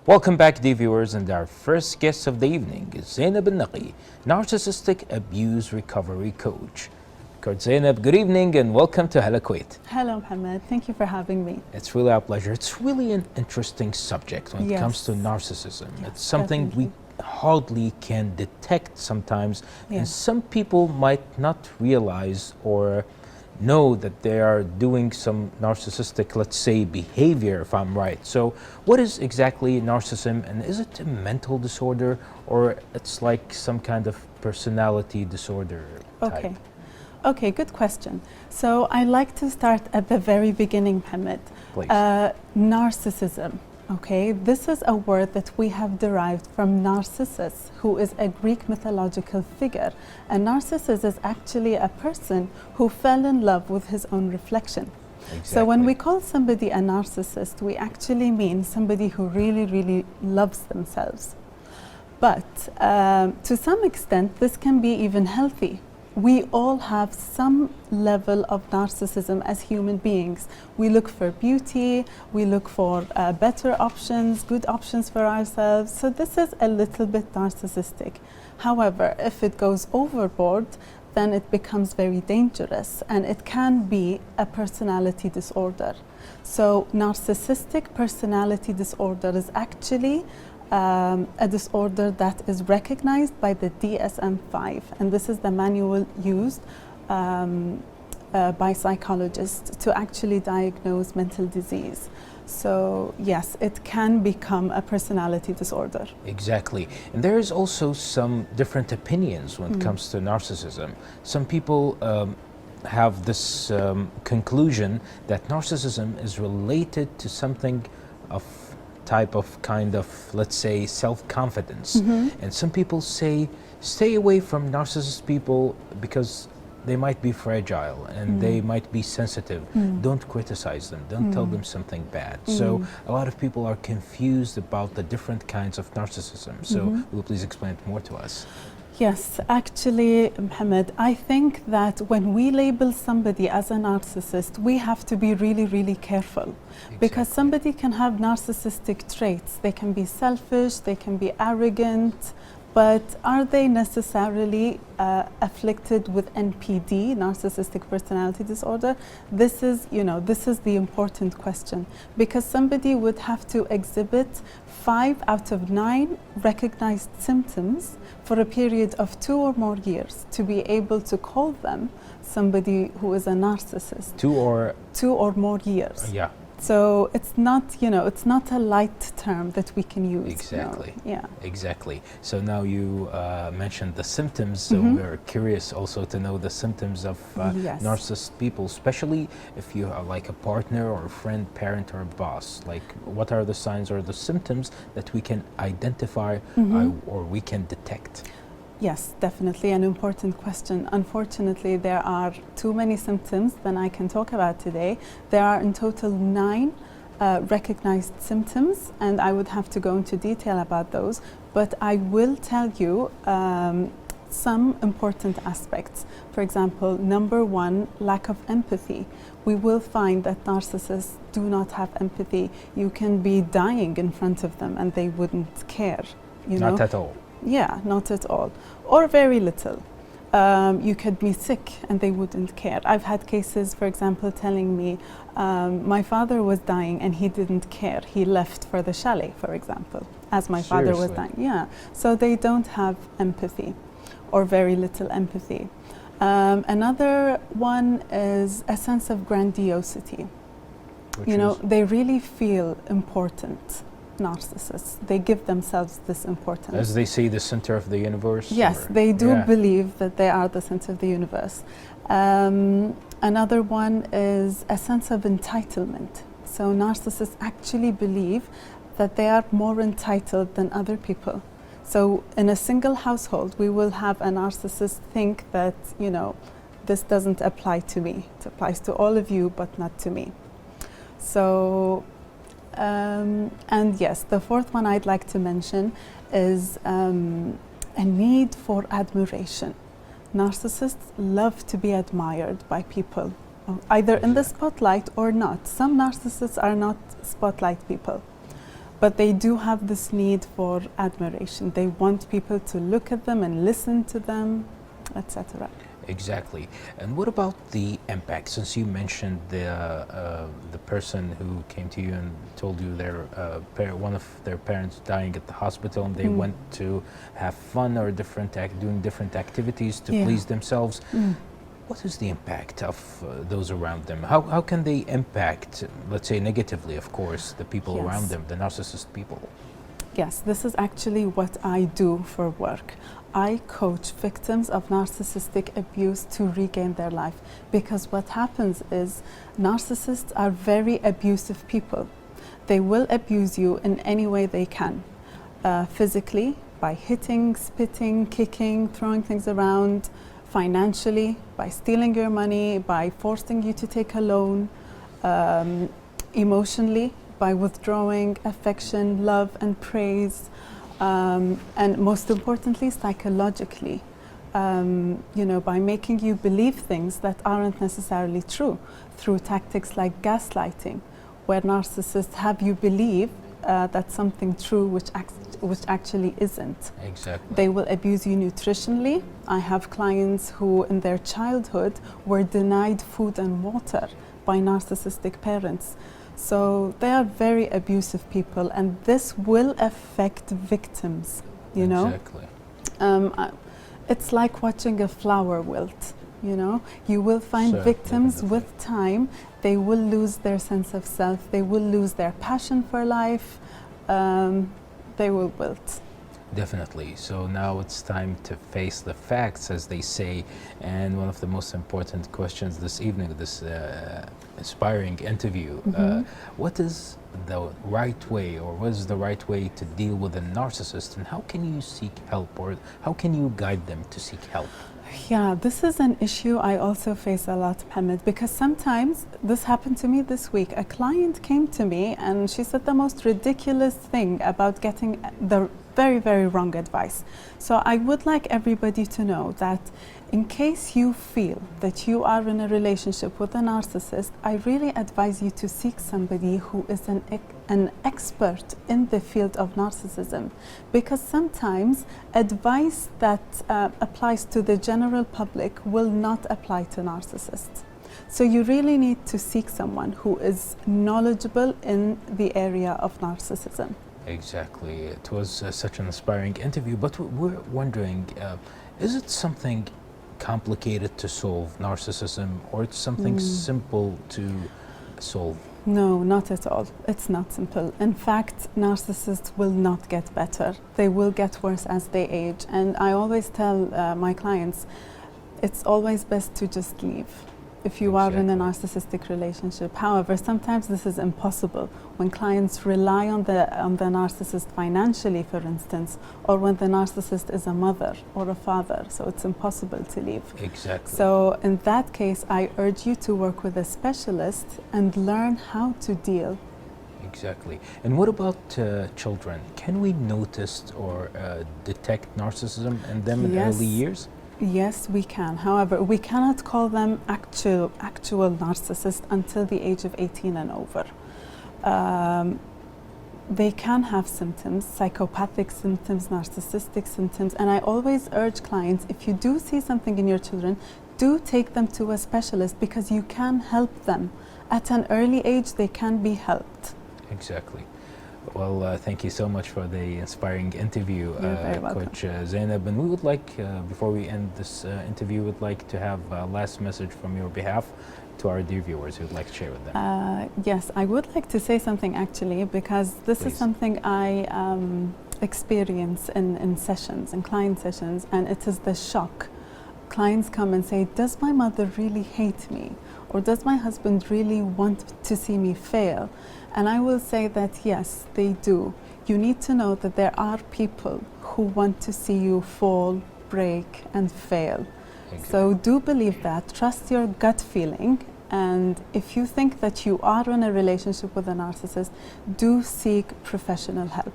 Welcome back, dear viewers, and our first guest of the evening is Zainab Al-Naqi, Narcissistic Abuse Recovery Coach. Coach Zainab, good evening and welcome to Hala Kuwait. Hello, Mohammed. Thank you for having me. It's really our pleasure. It's really an interesting subject when it comes to narcissism. Yes, it's something definitely. we hardly can detect sometimes, and Yes. some people might not realize or know that they are doing some narcissistic, let's say, behavior, if I'm right. So what is exactly narcissism, and is it a mental disorder or it's like some kind of personality disorder type? Okay, good question. So I like to start at the very beginning, Mohammed. Please. Narcissism. Okay, this is a word that we have derived from Narcissus, who is a Greek mythological figure. And Narcissus is actually a person who fell in love with his own reflection. Exactly. So when we call somebody a narcissist, we actually mean somebody who really, really loves themselves. But to some extent, this can be even healthy. We all have some level of narcissism as human beings. We look for beauty, we look for better options, good options for ourselves. So this is a little bit narcissistic. However, if it goes overboard, then it becomes very dangerous and it can be a personality disorder. So narcissistic personality disorder is actually a disorder that is recognized by the DSM-5, and this is the manual used by psychologists to actually diagnose mental disease. So yes, it can become a personality disorder. Exactly. And there is also some different opinions when it comes to narcissism. Some people have this conclusion that narcissism is related to something of type of kind of, let's say, self-confidence. And some people say stay away from narcissist people because they might be fragile and they might be sensitive. Don't criticize them, don't tell them something bad. So a lot of people are confused about the different kinds of narcissism. So will you please explain it more to us? Yes, actually, Mohammed, I think that when we label somebody as a narcissist, we have to be really, really careful. Because somebody can have narcissistic traits. They can be selfish, they can be arrogant, but are they necessarily afflicted with NPD, narcissistic personality disorder? This is the important question, because somebody would have to exhibit 5 out of 9 recognized symptoms for a period of 2 or more years to be able to call them somebody who is a narcissist. 2 or more years. Yeah. So it's not, it's not a light term that we can use. Exactly. Yeah. Exactly. So now you mentioned the symptoms, so we're curious also to know the symptoms of Yes. narcissist people, especially if you are like a partner or a friend, parent, or a boss. Like, what are the signs or the symptoms that we can identify or we can detect? Yes, definitely an important question. Unfortunately, there are too many symptoms than I can talk about today. There are in total 9 recognized symptoms, and I would have to go into detail about those, but I will tell you some important aspects. For example, number 1, lack of empathy. We will find that narcissists do not have empathy. You can be dying in front of them and they wouldn't care. Not at all. Yeah, not at all, or very little. You could be sick and they wouldn't care. I've had cases, for example, telling me my father was dying and he didn't care. He left for the chalet, for example, as my father was dying. Yeah, so they don't have empathy or very little empathy. Another one is a sense of grandiosity. They really feel important. Narcissists, they give themselves this importance. As they say, the center of the universe? Yes, they do believe that they are the center of the universe. Another one is a sense of entitlement. So narcissists actually believe that they are more entitled than other people. So in a single household, we will have a narcissist think that, this doesn't apply to me. It applies to all of you, but not to me. So and yes, the 4th one I'd like to mention is a need for admiration. Narcissists love to be admired by people, either in the spotlight or not. Some narcissists are not spotlight people. but they do have this need for admiration. They want people to look at them and listen to them, etc. Exactly. And what about the impact? Since you mentioned the person who came to you and told you their one of their parents dying at the hospital, and they went to have fun or doing different activities to please themselves. What is the impact of those around them? How can they impact, let's say negatively, of course, the people around them, the narcissist people? Yes, this is actually what I do for work. I coach victims of narcissistic abuse to regain their life, because what happens is narcissists are very abusive people. They will abuse you in any way they can, physically, by hitting, spitting, kicking, throwing things around, financially, by stealing your money, by forcing you to take a loan, emotionally, by withdrawing affection, love and praise, and most importantly, psychologically, by making you believe things that aren't necessarily true, through tactics like gaslighting, where narcissists have you believe that's something true which actually isn't. Exactly. They will abuse you nutritionally. I have clients who in their childhood were denied food and water by narcissistic parents. So they are very abusive people, and this will affect victims, you know. Exactly. It's like watching a flower wilt, you know. You will find victims definitely. with time, they will lose their sense of self, they will lose their passion for life, they will wilt. Definitely. So now it's time to face the facts, as they say. And one of the most important questions this evening, this inspiring interview, what is the right way, or what is the right way to deal with a narcissist, and how can you seek help, or how can you guide them to seek help? Yeah, this is an issue I also face a lot, Mohammed, because sometimes this happened to me this week. A client came to me and she said the most ridiculous thing about getting the very, very wrong advice. So I would like everybody to know that in case you feel that you are in a relationship with a narcissist, I really advise you to seek somebody who is an expert in the field of narcissism, because sometimes advice that applies to the general public will not apply to narcissists. So you really need to seek someone who is knowledgeable in the area of narcissism. Exactly. It was such an inspiring interview, but we're wondering, is it something complicated to solve, narcissism, or it's something simple to solve? No, not at all. It's not simple. In fact, narcissists will not get better. They will get worse as they age. And I always tell my clients, it's always best to just leave if you are in a narcissistic relationship. However, sometimes this is impossible when clients rely on the narcissist financially, for instance, or when the narcissist is a mother or a father, so it's impossible to leave. Exactly. So in that case, I urge you to work with a specialist and learn how to deal. Exactly. And what about children? Can we notice or detect narcissism in them in early years? Yes, we can. However, we cannot call them actual narcissists until the age of 18 and over. They can have symptoms, psychopathic symptoms, narcissistic symptoms, and I always urge clients, if you do see something in your children, do take them to a specialist, because you can help them. At an early age, they can be helped. Exactly. Well, thank you so much for the inspiring interview, Coach Zainab. And we would like, before we end this interview, would like to have a last message from your behalf to our dear viewers who would like to share with them. Yes, I would like to say something actually, because this is something I experience in sessions, in client sessions, and it is the shock. Clients come and say, does my mother really hate me? Or does my husband really want to see me fail? And I will say that yes, they do. You need to know that there are people who want to see you fall, break, and fail. Exactly. So do believe that, trust your gut feeling, and if you think that you are in a relationship with a narcissist, do seek professional help.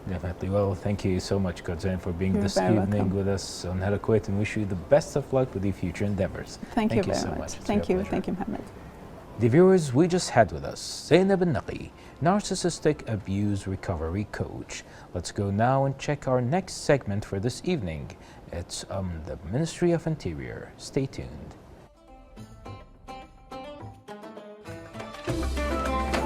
Definitely. Well, thank you so much, Coach Zainab, for being this evening with us on Hala Kuwait, and wish you the best of luck with your future endeavors. Thank you very much. Thank you, Mohammed. The viewers we just had with us, Zainab al-Naqi, Narcissistic Abuse Recovery Coach. Let's go now and check our next segment for this evening. It's the Ministry of Interior. Stay tuned.